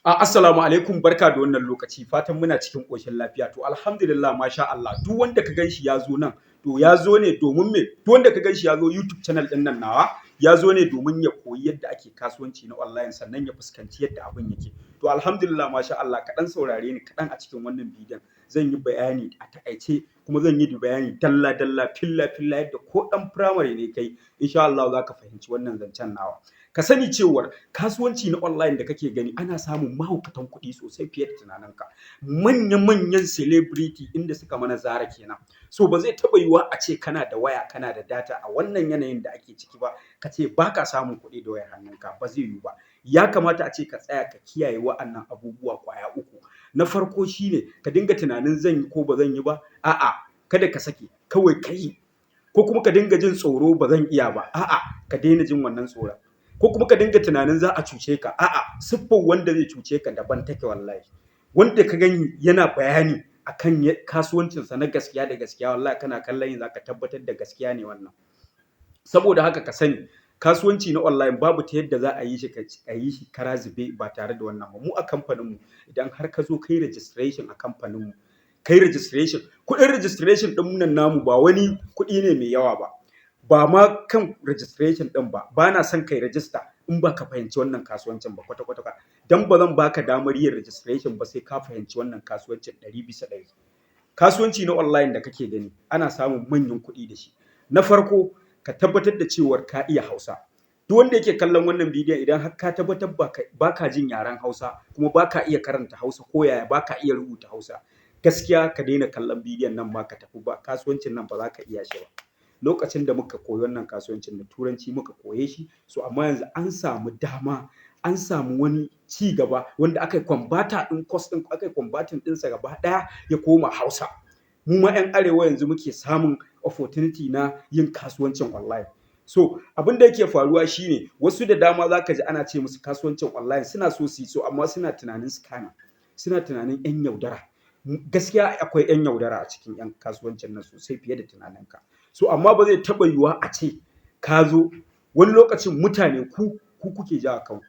Assalamu alaikum, barka da wannan lokaci, fatan muna cikin ƙoshin lafiya. To alhamdulillah, masha Allah, duk wanda ka ganshi ya zo nan to ya zo ne domin me? Duk wanda ka ganshi ya zo YouTube channel ɗin nan nawa ya zo ne domin ya koyi yadda ake kasuwanci na online, sannan ya fuskanci yadda abin yake. To alhamdulillah, masha Allah, kaɗan saurare ni kaɗan a cikin wannan bidiyon. Zan yi bayani a taƙaice, kuma zan yi bayani dalla-dalla, filla-filla, yadda ko ɗan firamare ne kai, insha Allah za ka fahimci wannan zancen nawa. Ka sani cewar kasuwanci na online da kake gani ana samun mahaukatan kuɗi sosai fiye da tunaninka. Manya-manyan celebrity inda suka mana zara kenan. So ba zai taɓa yiwuwa a ce kana da waya, kana da data a wannan yanayin da ake ciki ba, ka ce ba ka samun kuɗi da wayar hannunka, ba zai yiwu ba. Ya kamata a ce ka tsaya ka kiyaye wa'annan abubuwa ƙwaya uku. Na farko shine ka dinga tunanin zan yi ko ba zan yi ba. A'a, kada ka sake, kawai ka yi. Ko kuma ka dinga jin tsoro ba zan iya ba. A'a, ka daina jin wannan tsoron. Ko kuma ka dinga tunanin za a cuce ka. A'a, siffar wanda zai cuce ka daban take wallahi. Wanda ka gani yana bayani akan kasuwancinsa na gaskiya da gaskiya, wallahi kana kallon yin za ka tabbatar da gaskiya ne wannan. Saboda haka ka sani, kasuwanci na online babu ta yadda za a yi shi kara zube ba tare da wannan ba. Mu a kamfaninmu, idan har ka zo kai registration a kamfaninmu, kai registration, kuɗin registration ɗin nan namu ba wani kuɗi ne mai yawa ba. Ba ma kan registration ɗin ba, ba na son kai register in ba ka fahimci wannan kasuwancin ba kwata-kwata. Dan ba zan baka damar yin registration ba sai ka fahimci wannan kasuwancin 100%. Kasuwanci na online da kake gani ana samun manyan kuɗi da shi. Na farko, ka tabbatar da cewar ka iya Hausa. Duk wanda yake kallon wannan bidiyon, idan har ka tabbatar ba ka jin yaren Hausa, kuma ba ka iya karanta Hausa ko yaya ba ka iya rubuta Hausa, gaskiya ka daina kallon bidiyon nan ma ka tafi, ba kasuwancin nan ba za ka iya shi ba. Lokacin da muka koyi wannan kasuwancin da turanci muka koye shi, so amma yanzu an samu dama, an samu wani ci gaba wanda aka yi converter ɗin course ɗin, aka yi converting ɗinsa gaba ɗaya ya koma Hausa. Mu ma 'yan arewa yanzu muke samun opportunity na yin kasuwancin online. So abin da yake faruwa shine, wasu da dama za ka ji ana ce musu kasuwancin online suna so su yi, so amma suna tunanin scam, suna tunanin 'yan yaudara. Gaskiya akwai 'yan yaudara a cikin 'yan kasuwancin nan sosai fiye da tunaninka. So amma ba zai taɓa yiwuwa a ce ka zo, wani lokacin mutane ku kuke jawo kanku.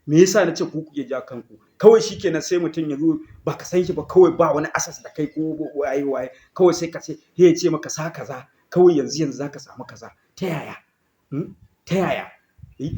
Me yasa na ce ku kuke jawo kanku? Kawai shikenan sai mutum ya zo ba ka san shi ba, kawai ba wani access da kai ko waye, kawai sai ka ce, ya ce maka sa kaza, kawai yanzu za ka samu kaza. Ta yaya? Ta yaya?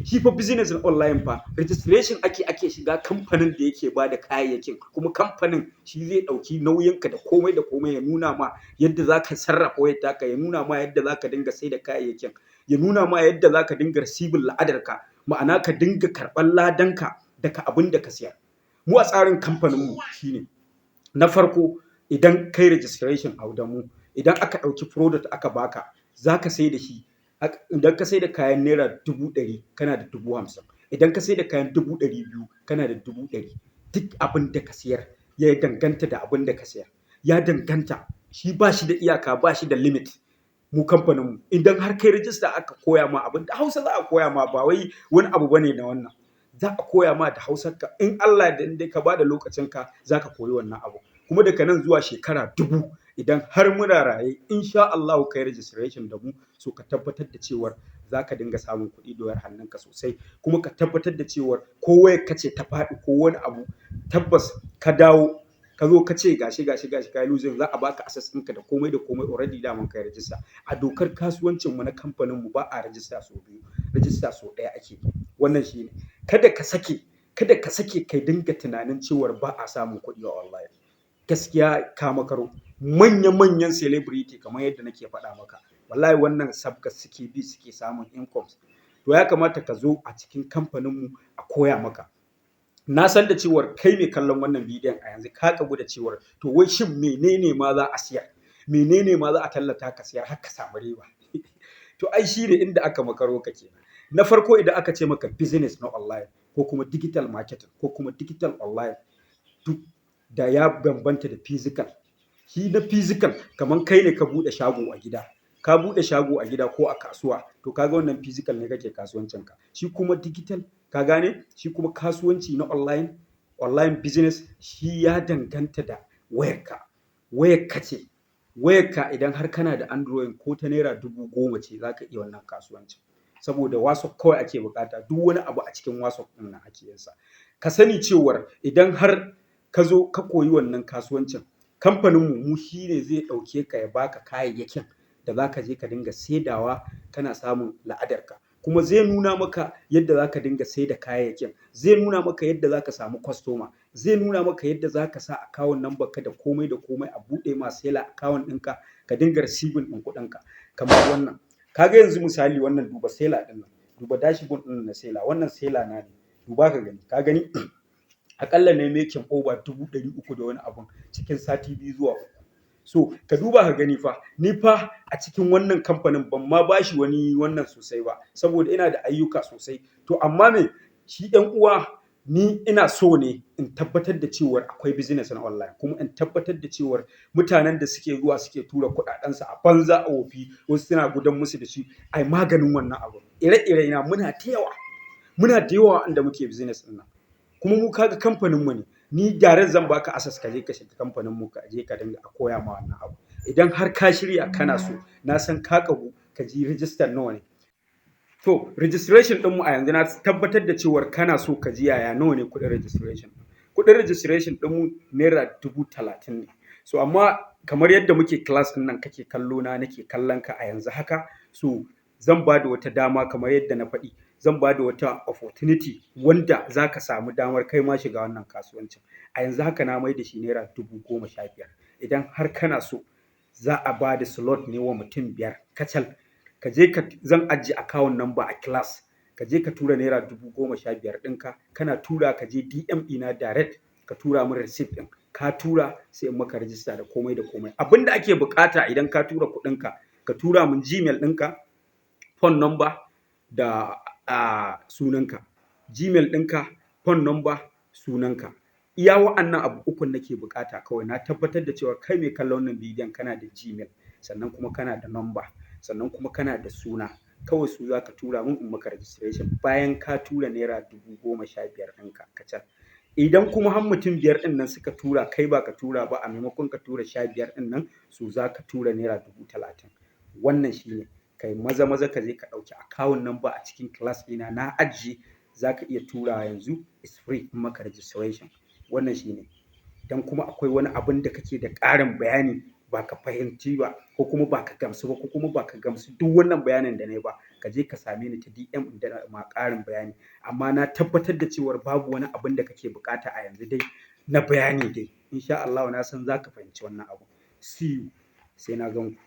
Shi fa business online fa registration ake shiga kamfanin da yake ba da kayayyakin, kuma kamfanin shi zai ɗauki nauyinka da komai da komai, ya nuna ma yadda za ka sarrafa wayar taka, ya nuna ma yadda za ka dinga sai da kayayyakin, ya nuna ma yadda za ka dinga receiving la'adarka, ma'ana ka dinga karɓar ladanka daga abin da ka siyar. Mu a tsarin kamfaninmu shine, na farko, idan kai registration a wajenmu, idan aka ɗauki product aka baka, za ka sai da shi. Idan ka sai da kayan naira 100,000 kana da 50,000. Idan ka sai da kayan 200,000 kana da 100,000. Duk abin da ka siyar ya danganta da abin da ka siyar. Ya danganta, shi ba shi da iyaka, ba shi da limit. Mu kamfaninmu, idan har kai register aka koya ma abin da Hausa, za a koya ma, ba wai wani abu bane na wannan. Za a koya ma da Hausarka, in Allah da in ka ba da lokacinka za ka koyi wannan abu. Kuma daga nan zuwa shekara 1000, idan har muna raye, insha Allah kai registration da mu, so ka tabbatar da cewar za ka dinga samun kuɗi da wayar hannunka sosai. Kuma ka tabbatar da cewar ko wayar ka ce ta faɗi ko wani abu, tabbas ka dawo ka zo ka ce gashi ka yi losing, za a baka access ɗinka da komai already daman kai register. A dokar kasuwancin mu na kamfanin mu ba a register sau biyu, register sau ɗaya ake. Wannan shine. Kada ka sake kai dinga tunanin cewar ba a samun kuɗi a online. Gaskiya ka makaro. Manya-manyan celebrity kamar yadda nake faɗa maka, wallahi wannan sabga suke bi suke samun incomes. To ya kamata ka zo a cikin kamfaninmu a koya maka. Na san da cewar kai mai kallon wannan bidiyon a yanzu ka kagu da cewar, to wai shin menene ma za a siyar? Menene ma za a tallata ka siyar har ka samu riba? To ai shi ne inda aka makaro ka kenan. Na farko, idan aka ce maka business na online, ko kuma digital marketing, ko kuma digital online, duk da ya bambanta da physical. Shi na physical kamar kai ne ka buɗe shago a gida. Ka buɗe shago a gida ko a kasuwa, to kaga wannan physical ne kake kasuwancinka. Shi kuma digital, ka gane? Shi kuma kasuwanci na online business, shi ya danganta da wayarka. Wayarka ce. Wayarka idan har kana da Android ko ta naira 10,000 ce, za ka iya wannan kasuwancin. saboda WhatsApp kawai ake bukata, duk wani abu a cikin WhatsApp ɗin nan ake yin sa. Ka sani cewar idan har ka zo ka koyi wannan kasuwancin, kamfaninmu mu shi ne zai ɗauke ka ya baka kayayyakin da za ka je ka dinga saidawa kana samun la'adarka, kuma zai nuna maka yadda za ka dinga saida kayayyakin, zai nuna maka yadda za ka samu kwastoma, zai nuna maka yadda za ka sa akawun number ka da komai da komai a buɗe ma seller akawun ɗinka ka dinga receiving ɗin kuɗinka. Kamar wannan, kaga yanzu misali wannan duba seller ɗin nan, duba dashboard ɗin na seller, wannan seller na ne, duba ka gani, ka gani aƙalla na yi making over 300,000 da wani abun cikin sati 2 zuwa 3. So ka duba ka gani fa, ni fa a cikin wannan kamfanin ban ma bashi wani wannan sosai ba, saboda ina da ayyuka sosai. To amma me, shi ɗan uwa, ni ina so ne in tabbatar da cewar akwai business na online, kuma in tabbatar da cewar mutanen da suke zuwa suke tura kuɗaɗensu a banza a wofi, wasu suna gudan musu da shi, ai maganin wannan abu. Ire-ire na muna da yawa wanda muke business ɗin nan. Kuma mu kaga kamfaninmu ne, ni direct zan baka access ka je ka shiga kamfaninmu ka je ka dinga a koya ma wannan abu. Idan har ka shirya kana so, na san ka kagu ka ji register nawa ne. To registration ɗinmu a yanzu na tabbatar da cewar kana so ka ji yaya nawa ne kuɗin registration. Kuɗin registration ɗinmu naira 30,000 ne. So amma kamar yadda muke class ɗin nan kake kallo na nake kallon ka a yanzu haka, so zan ba da wata dama kamar yadda na faɗi, zan ba da wata opportunity wanda za ka samu damar kai ma shiga wannan kasuwancin. A yanzu haka na mai da shi naira 15,000. Idan har kana so, za a ba da slot ne wa mutum 5 kacal. Ka je zan ajiye account number a class, ka je ka tura naira 15,000 ɗinka, kana tura ka je DM ɗina direct ka tura min receipt ɗin. Ka tura sai in maka register da komai da komai. Abinda ake bukata idan ka tura kuɗinka, ka tura min Gmail ɗinka, phone number da sunanka. Gmail ɗinka, phone number, sunanka. Iya wa'annan abu ukun nake bukata kawai. Na tabbatar da cewa kai mai kallon wannan bidiyon kana da Gmail, sannan kuma kana da number, sannan kuma kana da suna. Kawai su za ka tura min in maka registration bayan ka tura naira 15,000 ɗinka kacal. Idan kuma har mutum 5 ɗin nan suka tura kai ba ka tura ba, a maimakon ka tura 15 ɗin nan, su za ka tura naira 30,000. Wannan shi ne. Kai maza ka je ka ɗauki account number a cikin class ɗina na ajiye, za ka iya tura yanzu, is free in maka registration. Wannan shi ne. Idan kuma akwai wani abin da kake da ƙarin bayani ba ka fahimci ba, ko kuma ba ka gamsu ba, ko kuma ba ka gamsu duk wannan bayanin da na yi ba, ka je ka same ni ta DM da ma ƙarin bayani. Amma na tabbatar da cewar babu wani abin da kake bukata a yanzu dai na bayani dai. Insha Allah na san za ka fahimci wannan abu. See you, sai na gan ku.